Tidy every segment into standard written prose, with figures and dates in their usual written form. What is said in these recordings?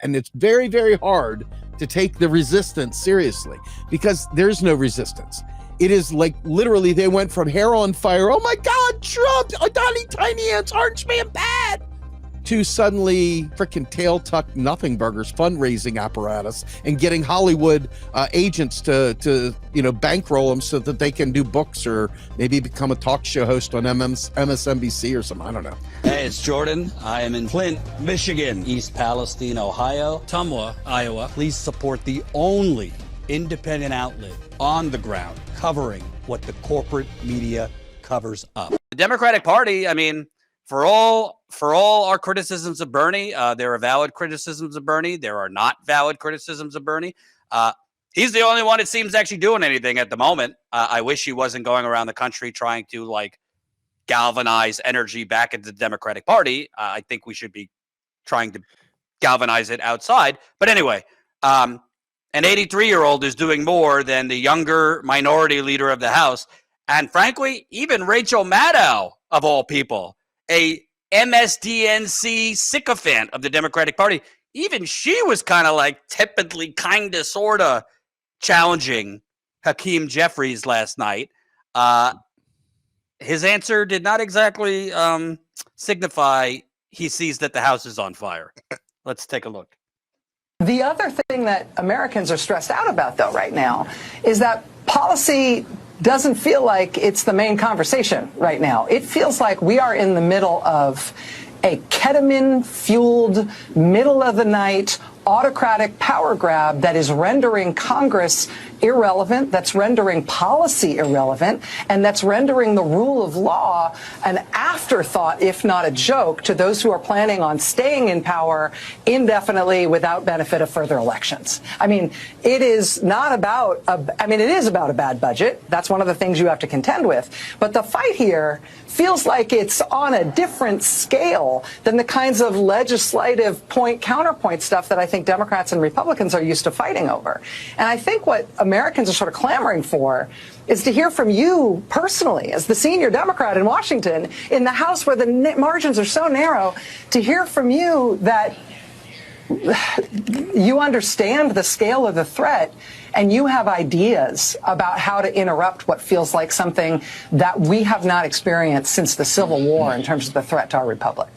And it's very, very hard to take the resistance seriously because there's no resistance. It is like literally they went from hair on fire, oh my God, Trump, Tiny Ants, Orange Man bad, to suddenly freaking tail tuck nothing burgers fundraising apparatus and getting Hollywood agents to bankroll them so that they can do books or maybe become a talk show host on MSNBC or something. I don't know. Hey, it's Jordan. I am in Flint, Michigan, East Palestine, Ohio, Tumwa, Iowa. Please support the only independent outlet on the ground covering what the corporate media covers up. The Democratic Party, I mean, for all our criticisms of Bernie, there are valid criticisms of Bernie. There are not valid criticisms of Bernie. He's the only one, it seems, actually doing anything at the moment. I wish he wasn't going around the country trying to galvanize energy back into the Democratic Party. I think we should be trying to galvanize it outside. But anyway, an 83-year-old is doing more than the younger minority leader of the House. And frankly, even Rachel Maddow, of all people, a MSDNC sycophant of the Democratic Party, even she was kind of tepidly, sort of challenging Hakeem Jeffries last night. His answer did not exactly signify he sees that the house is on fire. Let's take a look. The other thing that Americans are stressed out about, though, right now, is that policy doesn't feel like it's the main conversation right now. It feels like we are in the middle of a ketamine-fueled, middle-of-the-night, autocratic power grab that is rendering Congress irrelevant, that's rendering policy irrelevant, and that's rendering the rule of law an afterthought, if not a joke, to those who are planning on staying in power indefinitely without benefit of further elections. I mean, it is not about, it is about a bad budget. That's one of the things you have to contend with. But the fight here feels like it's on a different scale than the kinds of legislative point-counterpoint stuff that I think Democrats and Republicans are used to fighting over. And I think what Americans are sort of clamoring for is to hear from you personally, as the senior Democrat in Washington, in the House where the margins are so narrow, to hear from you that you understand the scale of the threat and you have ideas about how to interrupt what feels like something that we have not experienced since the Civil War in terms of the threat to our republic.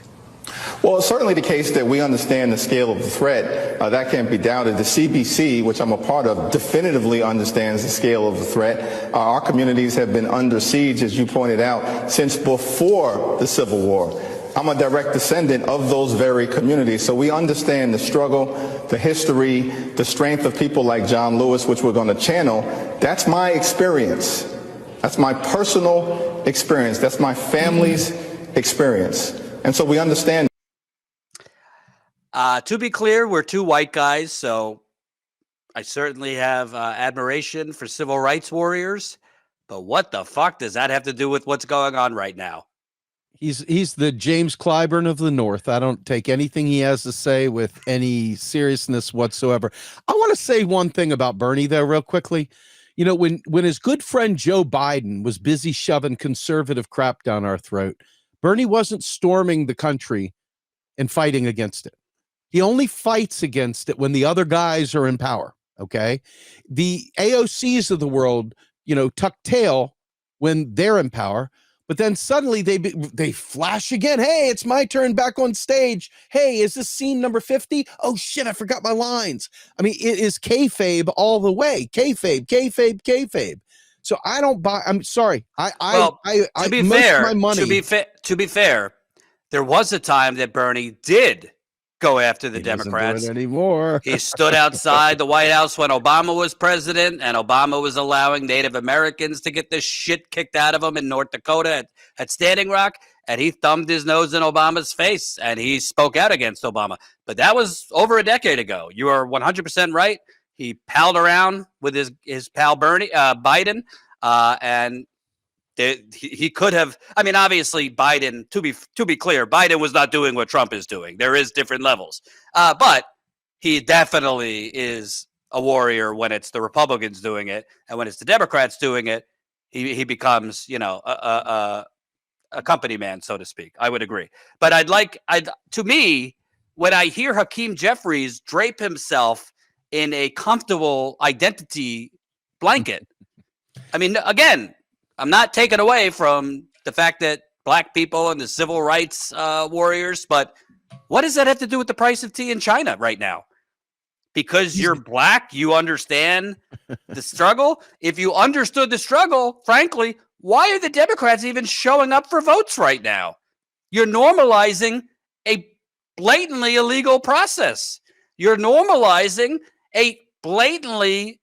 Well, it's certainly the case that we understand the scale of the threat. That can't be doubted. The CBC, which I'm a part of, definitively understands the scale of the threat. Our communities have been under siege, as you pointed out, since before the Civil War. I'm a direct descendant of those very communities, so we understand the struggle, the history, the strength of people like John Lewis, which we're going to channel. That's my experience. That's my personal experience. That's my family's experience. And so we understand. To be clear, we're two white guys, so I certainly have admiration for civil rights warriors. But what the fuck does that have to do with what's going on right now? He's the James Clyburn of the North. I don't take anything he has to say with any seriousness whatsoever. I want to say one thing about Bernie, though, real quickly. You know, when his good friend Joe Biden was busy shoving conservative crap down our throat, Bernie wasn't storming the country and fighting against it. He only fights against it when the other guys are in power, okay? The AOCs of the world, tuck tail when they're in power, but then suddenly they flash again. Hey, it's my turn back on stage. Hey, is this scene number 50? Oh, shit, I forgot my lines. I mean, it is kayfabe all the way. Kayfabe. So I don't buy. I'm sorry. To be fair, there was a time that Bernie did go after the Democrats. Doesn't do it anymore. He stood outside the White House when Obama was president, and Obama was allowing Native Americans to get this shit kicked out of them in North Dakota at Standing Rock, and he thumbed his nose in Obama's face, and he spoke out against Obama. But that was over a decade ago. You are 100% right. He palled around with his pal Biden, and he could have. I mean, obviously, Biden. To be clear, Biden was not doing what Trump is doing. There is different levels, but he definitely is a warrior when it's the Republicans doing it, and when it's the Democrats doing it, he becomes a company man, so to speak. I would agree, but to me, when I hear Hakeem Jeffries drape himself in a comfortable identity blanket, I mean, again, I'm not taking away from the fact that black people and the civil rights warriors, but what does that have to do with the price of tea in China right now? Because you're black, you understand the struggle. If you understood the struggle, frankly, why are the Democrats even showing up for votes right now? You're normalizing a blatantly illegal process. You're normalizing a blatantly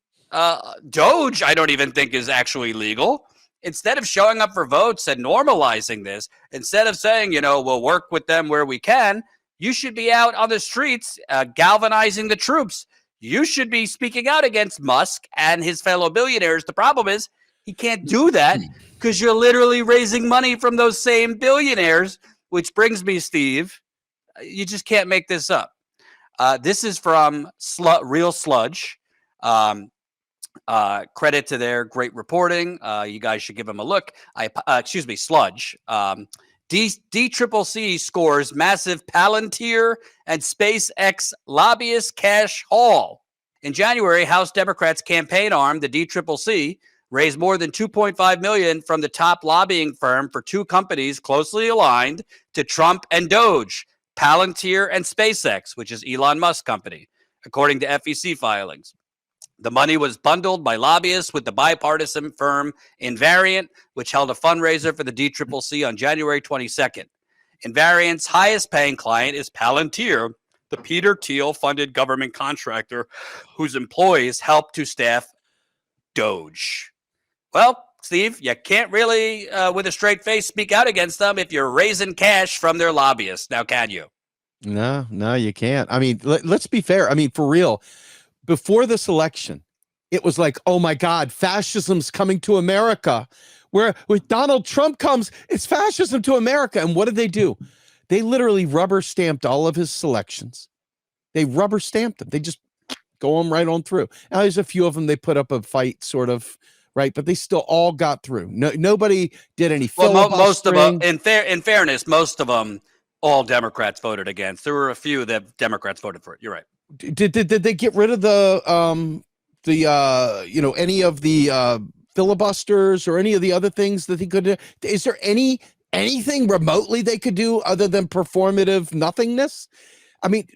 Doge, I don't even think is actually legal. Instead of showing up for votes and normalizing this, instead of saying, we'll work with them where we can, you should be out on the streets galvanizing the troops. You should be speaking out against Musk and his fellow billionaires. The problem is he can't do that because you're literally raising money from those same billionaires, which brings me, Steve, you just can't make this up. This is from Real Sludge. Credit to their great reporting. You guys should give them a look. Sludge. DCCC scores massive Palantir and SpaceX lobbyist cash haul. In January, House Democrats' campaign arm, the DCCC, raised more than $2.5 million from the top lobbying firm for two companies closely aligned to Trump and Doge, Palantir and SpaceX, which is Elon Musk's company, according to FEC filings. The money was bundled by lobbyists with the bipartisan firm Invariant, which held a fundraiser for the DCCC on January 22nd. Invariant's highest-paying client is Palantir, the Peter Thiel-funded government contractor whose employees help to staff Doge. Well, Steve, you can't really, with a straight face, speak out against them if you're raising cash from their lobbyists. Now, can you? No, you can't. I mean, let's be fair. I mean, for real. Before this election, it was like, oh my God, fascism's coming to America. Where with Donald Trump comes, it's fascism to America. And what did they do? They literally rubber stamped all of his selections. They rubber stamped them. They just go them right on through. Now there's a few of them they put up a fight, sort of, right? But they still all got through. Nobody did any filibustering. Well, most of them, in fairness, most of them, all Democrats voted against. There were a few that Democrats voted for it. You're right. Did they get rid of any of the filibusters or any of the other things that they could do? Is there anything remotely they could do other than performative nothingness? I mean,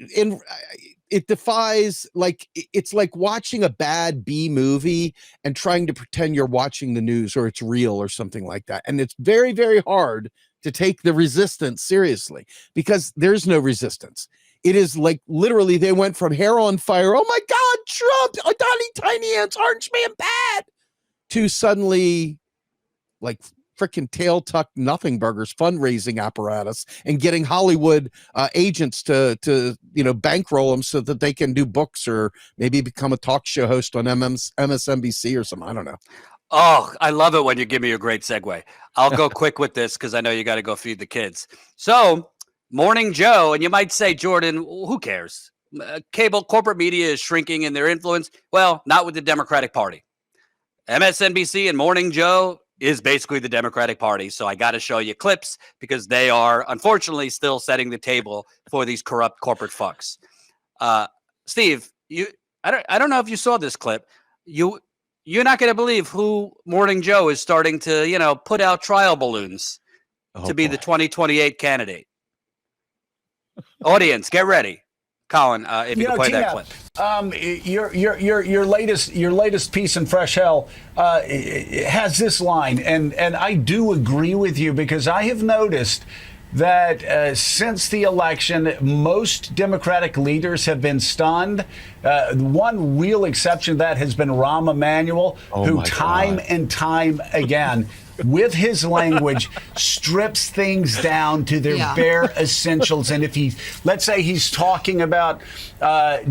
it defies, like, it's like watching a bad B movie and trying to pretend you're watching the news or it's real or something like that. And it's very, very hard to take the resistance seriously because there's no resistance. It is like literally they went from hair on fire, oh my God, Trump, Tiny Ants, Orange Man bad, to suddenly like freaking tail tuck nothing burgers fundraising apparatus and getting Hollywood agents to bankroll them so that they can do books or maybe become a talk show host on MSNBC or something. I don't know. Oh, I love it when you give me a great segue. I'll go quick with this because I know you got to go feed the kids. So Morning Joe, and you might say, Jordan, who cares? Cable corporate media is shrinking in their influence. Well, not with the Democratic Party. MSNBC and Morning Joe is basically the Democratic Party. So I got to show you clips because they are, unfortunately, still setting the table for these corrupt corporate fucks. Steve, I don't know if you saw this clip. You're not going to believe who Morning Joe is starting to, put out trial balloons to be the 2028 candidate. Audience, get ready. Colin, if you can play that clip. Your latest piece in Fresh Hell has this line, and I do agree with you because I have noticed that since the election, most Democratic leaders have been stunned. One real exception to that has been Rahm Emanuel, who time and time again, with his language, strips things down to their bare essentials. And if let's say he's talking about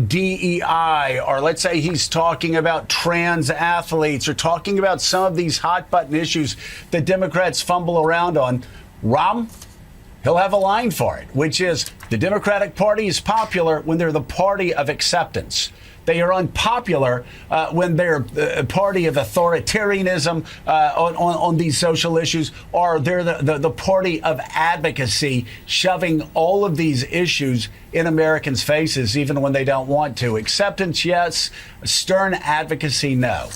DEI, or let's say he's talking about trans athletes, or talking about some of these hot button issues that Democrats fumble around on, Rahm he'll have a line for it, which is the Democratic Party is popular when they're the party of acceptance. They are unpopular when they're a party of authoritarianism on these social issues, or they're the party of advocacy, shoving all of these issues in Americans' faces, even when they don't want to. Acceptance, yes. Stern advocacy, no.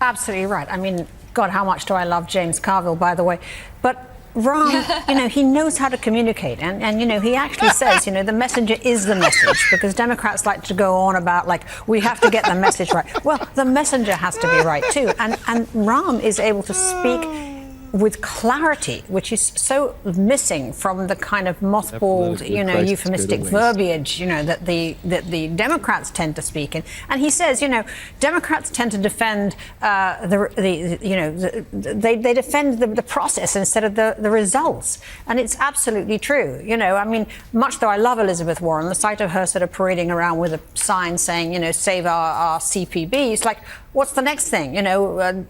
Absolutely right. I mean, God, how much do I love James Carville, by the way. But Rahm, he knows how to communicate. And he actually says, the messenger is the message, because Democrats like to go on about, like, we have to get the message right. Well, the messenger has to be right, too. And Rahm is able to speak with clarity, which is so missing from the kind of mothballed, euphemistic verbiage, that the Democrats tend to speak in. And he says, Democrats tend to defend they defend the process instead of the results, and it's absolutely true. I mean, much though I love Elizabeth Warren, the sight of her sort of parading around with a sign saying, save our CPB, it's like, what's the next thing?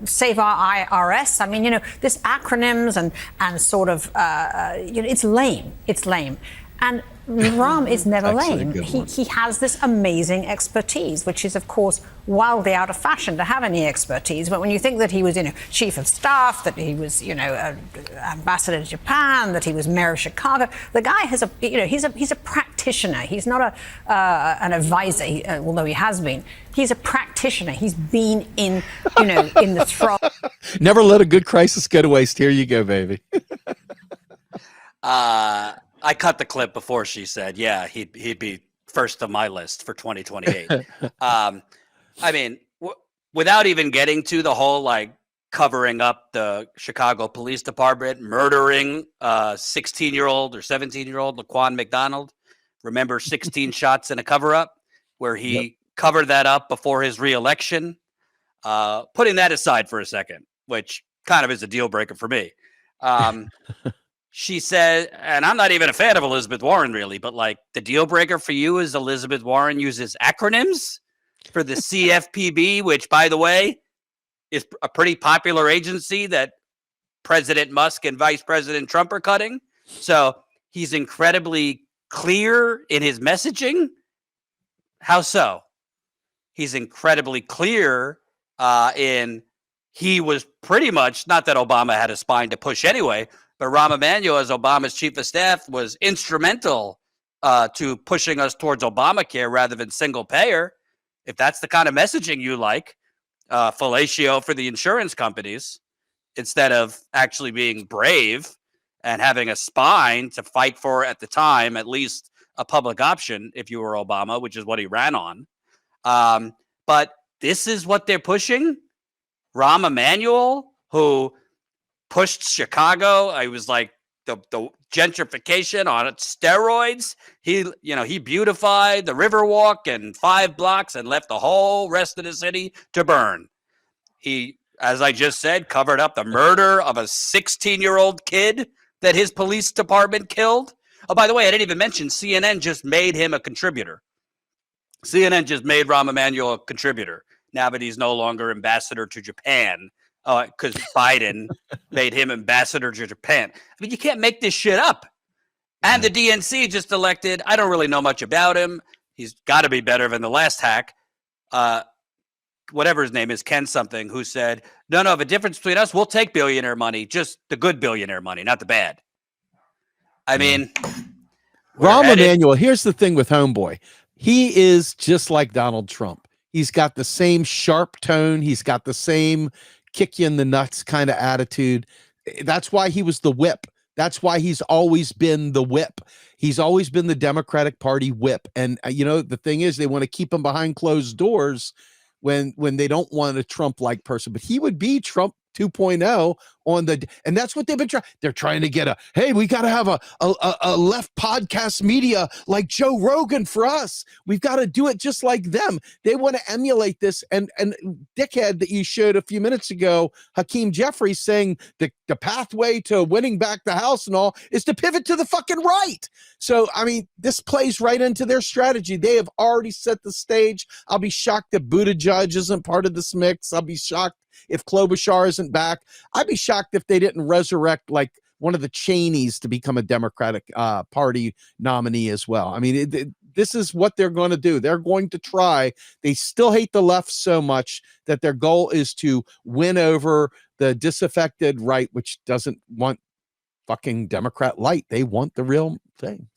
Save our IRS. I mean, this acronyms and sort of, it's lame. It's lame. And Rahm is never lame. He has this amazing expertise, which is, of course, wildly out of fashion to have any expertise. But when you think that he was, chief of staff, that he was, ambassador to Japan, that he was mayor of Chicago, the guy has he's a practitioner. He's not an advisor, although he has been. He's a practitioner. He's been in the throes. Never let a good crisis go to waste. Here you go, baby. I cut the clip before she said, yeah, he'd be first on my list for 2028. I mean, without even getting to the whole, covering up the Chicago Police Department, murdering 16-year-old or 17-year-old Laquan McDonald. Remember 16 shots in a cover-up, where he covered that up before his reelection. Putting that aside for a second, which kind of is a deal breaker for me. She said, and I'm not even a fan of Elizabeth Warren, really, but the deal breaker for you is Elizabeth Warren uses acronyms for the CFPB, which, by the way, is a pretty popular agency that President Musk and Vice President Trump are cutting. So he's incredibly clear in his messaging. How so? He's incredibly clear he was pretty much, not that Obama had a spine to push anyway, but Rahm Emanuel, as Obama's chief of staff, was instrumental to pushing us towards Obamacare rather than single payer. If that's the kind of messaging you like, fellatio for the insurance companies, instead of actually being brave and having a spine to fight for, at the time, at least a public option if you were Obama, which is what he ran on. But this is what they're pushing. Rahm Emanuel, who pushed Chicago. I was like the gentrification on steroids. He beautified the Riverwalk and 5 blocks and left the whole rest of the city to burn. He, as I just said, covered up the murder of a 16-year-old kid that his police department killed. Oh, by the way, I didn't even mention CNN just made him a contributor. CNN just made Rahm Emanuel a contributor now that he's no longer ambassador to Japan. Because Biden made him ambassador to Japan. I mean, you can't make this shit up. And the DNC just elected, I don't really know much about him. He's got to be better than the last hack. Whatever his name is, Ken something, who said, no, the difference between us, we'll take billionaire money, just the good billionaire money, not the bad. I mean, Rahm Emanuel, here's the thing with Homeboy. He is just like Donald Trump. He's got the same sharp tone. He's got the same kick you in the nuts kind of attitude. That's why he was the whip. That's why he's always been the whip. He's always been the Democratic Party whip. And the thing is, they want to keep him behind closed doors when they don't want a Trump-like person. But he would be Trump 2.0 and that's what they've been trying. They're trying to get hey, we got to have a left podcast media like Joe Rogan for us. We've got to do it just like them. They want to emulate this. And dickhead that you showed a few minutes ago, Hakeem Jeffries, saying the pathway to winning back the House and all is to pivot to the fucking right. So, I mean, this plays right into their strategy. They have already set the stage. I'll be shocked if Buttigieg isn't part of this mix. I'll be shocked if Klobuchar isn't back. I'd be shocked if they didn't resurrect one of the Cheneys to become a Democratic Party nominee as well. I mean, this is what they're going to do. They're going to try. They still hate the left so much that their goal is to win over the disaffected right, which doesn't want fucking Democrat light. They want the real thing.